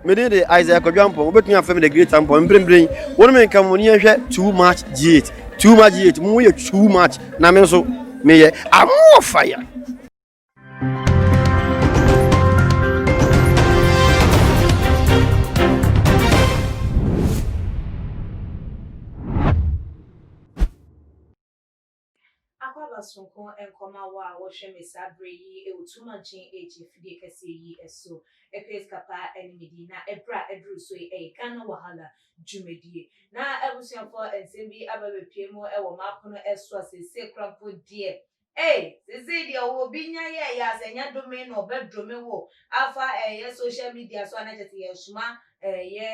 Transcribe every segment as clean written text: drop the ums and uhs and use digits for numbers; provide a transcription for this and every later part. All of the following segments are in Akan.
Me did Isaac Jumpo, but you have the great sample and bring 1 man come on here too much G8. Too much G8, more too much. Namenso, may I'm more fire. Sonko and Komawa, Washem is Sabri, Utumajin, Fidikasi, so a place capa and Medina, a brat, a drusway, a Kana Wahala, Jumedi. Now I was young for and Simbi Abba Pimo, a Mapono Eswas, a sacred food dear. Eh, Zidia will be near yas and your domain or bedroom wo. Alpha a social media so I just Shuma,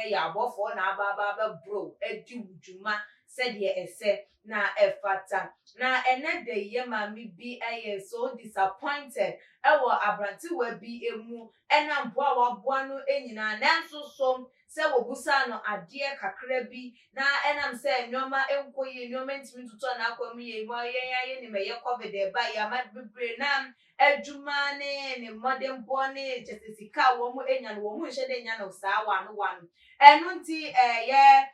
ya bofo na baba bro, a do Juma, said ye said. Na efata na ene de ye mami bi so disappointed ewo abranti we bi emu ena mboa waboa no enyina nanso som se wo busa no ade kakra bi na enam se nyoma enkoye nyoma ntimi tuto na akwam ye mo ye ni me ye covid e ba ya mabebre na adwuma ne modern bone jetesika wo mu enya no wo mu hye de enya no saa wa no enu nti ye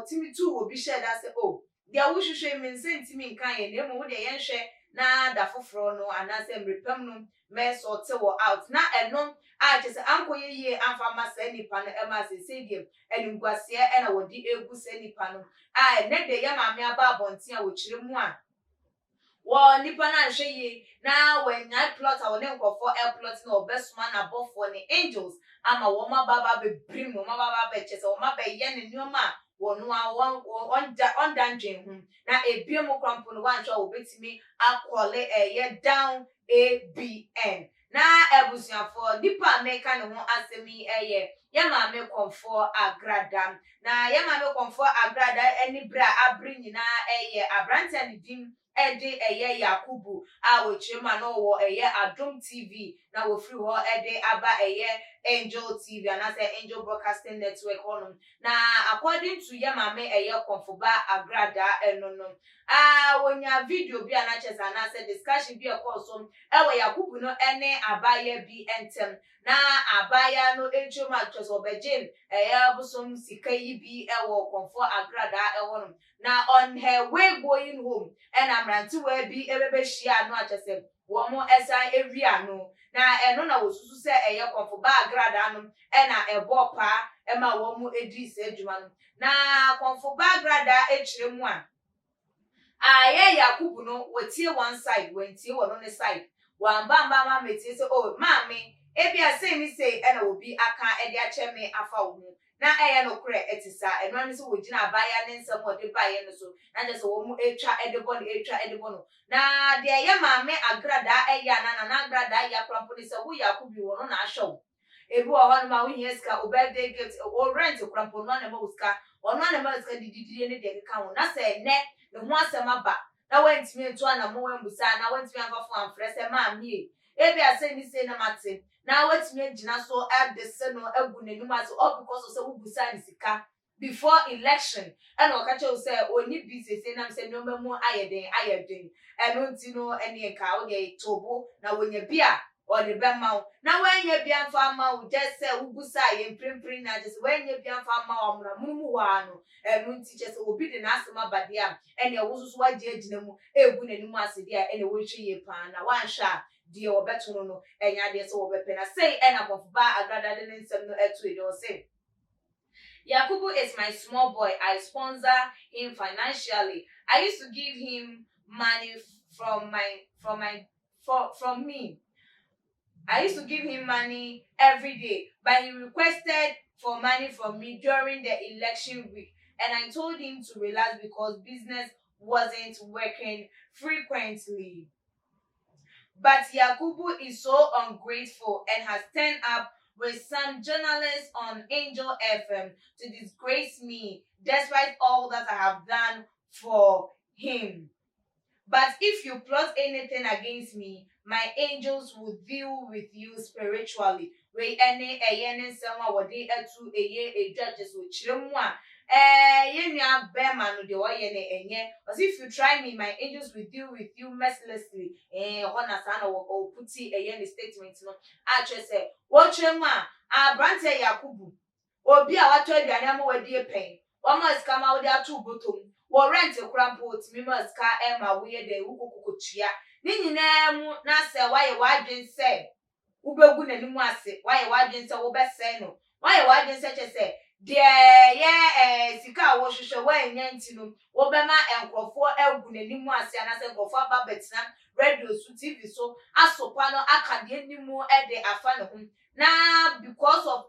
timi tu obi share that say oh dia wo hwehwe me nsenti mi nkan ye na emu de ye nhwe na da foforo no anase mrepam no me so te wo out na eno a chese ankoye ye amfa ma sa nipa no e ma se sediem enungwase e na wodi egu se nipa no a ne de ye ma me aba abonten a wo kire mu a wo nipa na nhwe ye na when I plot a wo ne nkofo e plot na obesuma na bofo ne angels ama wo ma baba be brim wo ma baba be chese wo ma be ye ne nyoma on dandwen hu na ebiemu kwampo no wan sha obetimi akole ye down abn na ebusuafo nipa meka ne ho asemi ye ma me komfo agrada na ye ma me komfo agrada eni bra abri nyina abrante ne dim ede Yakubu a wo chema no wo Adom TV na wo free ho ede aba Angel TV and as Angel Broadcasting Network on na according to Yamame Komfoba Agrada no wonya video bi anachesa na say discussion bi ekoso Yakubu no ene abaya bi entem na abaya no echoma choso bejin busom sikai bi Komfo Agrada no na on her way going home and amranti we bi ebebe hia no achese wo mo esan ewia no na eno na wosusu se Komfo ba agrada no na ebo pa ema wo mo edi se adwuma no na Komfo ba agrada echire mu a Yakubu no wetie one side wentie wo no ne side wamba mama metie se oh mami ebia say ni say na obi aka ede ache me afa wo mu na no kure etisa eno ani so wogina abaya ne nsam ode baye no so na je so wo mu etwa edebo no na de ye maame agrada na agrada ya krampo ni se wo Yakubu wo no na ahwew ebi wo ho no ma wo hieska o birthday gift o rent krampo no na ma uska ono na ma uska dididire ne de ka wo na se ne ho asem aba na wantimi nto na mo wembusa na wantimi amfafo amfrese maame ebi ase ni se na mate na watimi agina so at the seno agu n'anim as all because of say wubusa ni sika before election and okache say oni bi say na say no memu ayeden eno ntino ene ka wo de tobo na wonya bia o de bema na wanya bia mfa ma wo just say wubusa ye mprimprin na just wanya bia mfa ma wo mra mumu wa no eno nti che say obi de na asema bade a ene wosusu waje agina mu egu n'anim ase dia ene wo hwe ye pa na wansha die obeto no enya de so obepe na say ena Komfoba agrada de nsem no etu e do say Yakubu is my small boy. I sponsor him financially. I used to give him money from me. I used to give him money every day, but he requested for money from me during the election week, and I told him to relax because business wasn't working frequently. But Yakubu is so ungrateful and has turned up with some journalists on Angel FM to disgrace me despite all that I have done for him. But if you plot anything against me, my angels will deal with you spiritually. We any someone what they to a judges with chiremwa Yenya Bearman no de woyene enye. As if you try me, my angels will deal with you mercilessly. Ona sana wo puti eye statement no. Ache say, "Wochema, Brante Yakubu. Obi a wato aduane ama wadi pen. Omo sika ma wodi atu botom. Wo rent krampo otimi ma sika e ma wo ye de wukokotua. Ni nyina mu na se waye wadwen se ubegu nanimu ase waye wadwen se wo bese no. Waye wadwen se che se de ye sika wo hwehwe wa enya ntino wo bema enkrofo egu nanimu ase ana se enkrofo aba betina radio so TV so asopa no akade nimu e de afa ne ho. Na because of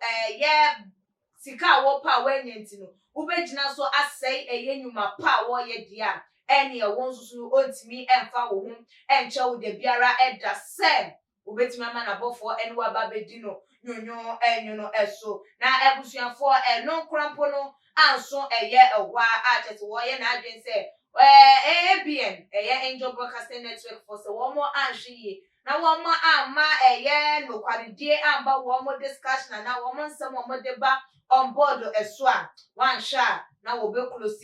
sika wo pa wa enya ntino ubegina so asai enyuma pa wo ye dia ene e won susu ontimi emfa wo hu enche wo de biara eda sem ubetimi ama na bofo ene wa ba bedino nyonyo enyono eso na ebusuafo no krampo no anso eye ewa achete wo ye na adwen se ABN Angel Broadcasting Network for se wo mo anhwe na wo mo ama no kwalidie amba wo mo discussion na wo mo nsem wo mo deba on board eswa one sha na wo be close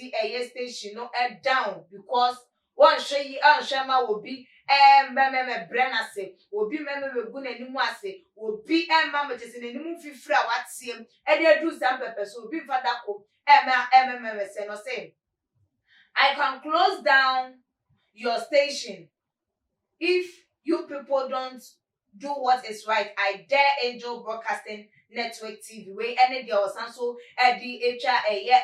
station no down because one shey anhwema wo bi meme brenase obi meme begu nanimu ase obi mama chese nanimu fifira watiem de adu sam pepe so obi fada ko meme se no say I can close down your station if you people don't do what is right. I dare Angel Broadcasting Network TV we any there was also edi echa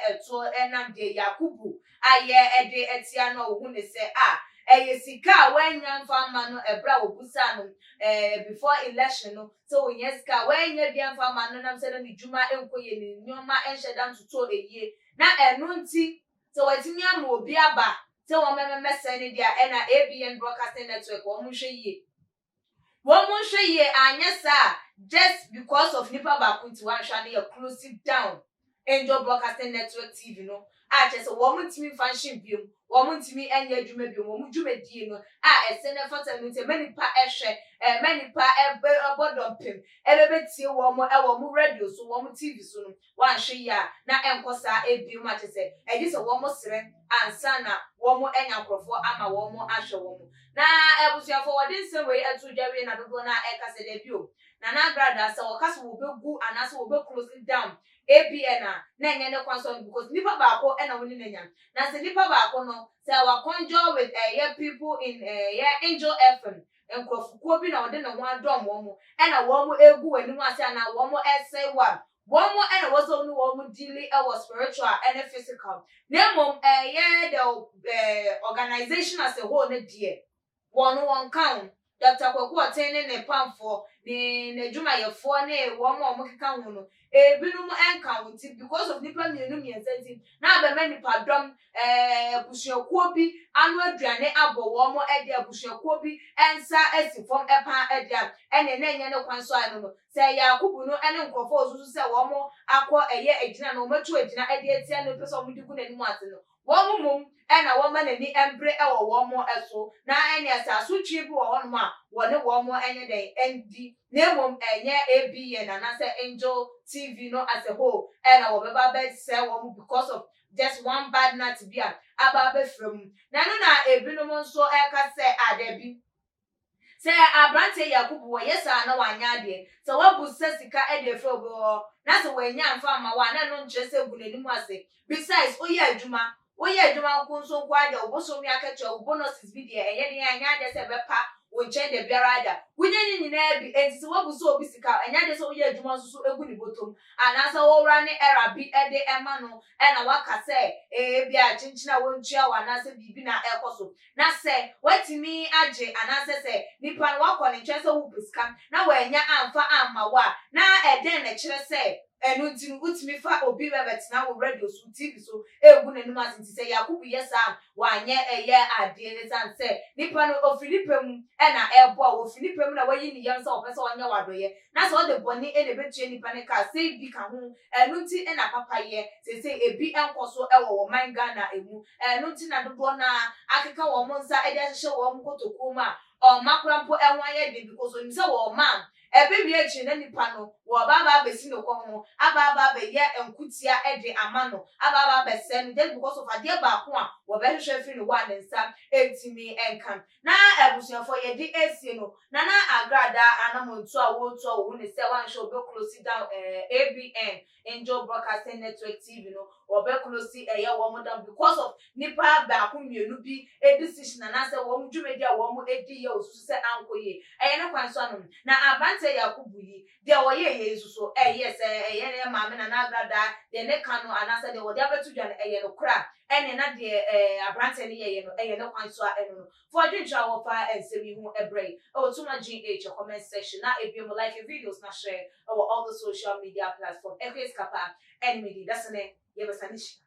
eto enam de Yakubu aye ede etia no hu ne se sika wenya mfama no ebra obusa no before election no so sika wenya bia mfama no nam se no djuma enkoye ni nyoma enhedam tuto eye na enu nti so watimi am obi aba so wo memese ne dia na ABN Broadcasting Network wo mu hwe ye anya sa just because of nipa ba kunti wan hwa na close it down Angel Broadcasting Network TV no chese wo mu timi function biom wo mu timi enya adwuma biom wo mu dwumadie no ese na fata no te manipa ehwe manipa bodom pem ebebetie wo mu radio so wo mu TV so no wan hwe ya na enkosa ebiom chese eji se wo mu sere ansa na wo mu enya krofo ama wo mu ahwe wo mu na ebusuafo wode nsem we atu dwawe na dodo na ekase de biom na grada se wo kase wo begu anase wo be close it down ABN na enye ne kwanso because nipa ba ko na woni nanya na se nipa ba ko no se wa conjure with people in Angel FM enkofuko bi na wode ne ho adom wo mu na wo mu egu wani mu ase na wo mu ese wa wo mu na wo so no wo mu deal spiritual and physical na mom the organization as a whole na die one count Dr. Kwaku atene ne pamfo ne djuma yefo ne wo mo keka hu no ebinum encounter because of nipa mienu mienzenti na ba manipa dom busuakuo bi anu aduane abo wo mo ede busuakuo bi ensa asifom epa ede ene na enye ne kwanso anu no se Yakubu no ene nkofo osusu se wo mo akọ agina no matu agina ede etia no pese omo digu nani mu ate no wo mum ena wo ma nani embre ewo wo mo eso na ene asa asutwi bi wo hono ma wo ne wo mo enye den ndi na mum enye ABN na say Angel TV no as a whole ena wo beba be say wo mo because of just one bad night bia aba be from na no na ebinom nso eka say adabi say Abrante Yakubu wo yesa na wanya de say wabu sika e de fe obo na say wanya mfa ma wa na no nche say gunani mu ase besides oye adwuma nkunso kwa de oboso mi akacha bonuses bi de enye de anya de se bepa wonche de biarada wunye nyina bi entisi wabuso obi sika enya de so oye adwuma susu egu ni botom anasa wo wra ne era bi ede ema no na waka se bia chinchina wontua wa na se bibi na ekoso na se watimi age anasa se nipa no wakọ ne nche se wo pisika na wa enya amfa amma wa na eden na kire se enu ntin utimi fa obi bebetina wo radio so TV so egu nanum asinti se Yakubu yesa wanye ade ne sanse nipa no ofilipem na ebo a ofilipem na wayi ni yam se opese wanye wadoye na se o de boni e ne betue nipa ne ka se bi ka ho enu nti na papa ye se ebi enkoso ewo wo man Ghana emu enu nti na dodo na akeka wo monsa e de hye wo mkotoku ma o makrampo enwa ye de because oni se wo man ebe wi echi na nipa no wo baba besi no komo ababa be ye enkutia ede amano ababa be sen just because of ade ba ko a wo be hwehwe free no wa nensa etimi enkan na ebusuafo ye di esie no na agrada anamontu a wo tu a wo ne se wan show be close down ABN Angel Broadcasting Network TV no wo be close ye wo mo down because of nipa ba ko mienu bi decision na se wo mo dwumedi a wo mo edi ye osusu se ankoye ne kwan so anom na abante Yakubu yi de wo ye nsuso yes ye maame na agrada de ne kanu anasa de wo de abetu dwan no kra ene na de abrante ne ye no ne kwan so a eno no for adwintwa wo fa ensemi hu ebrei o tuma GH comment section na ebiem like videos na share all the social media platform Ekwes Kapa enemy that's ne ye besanish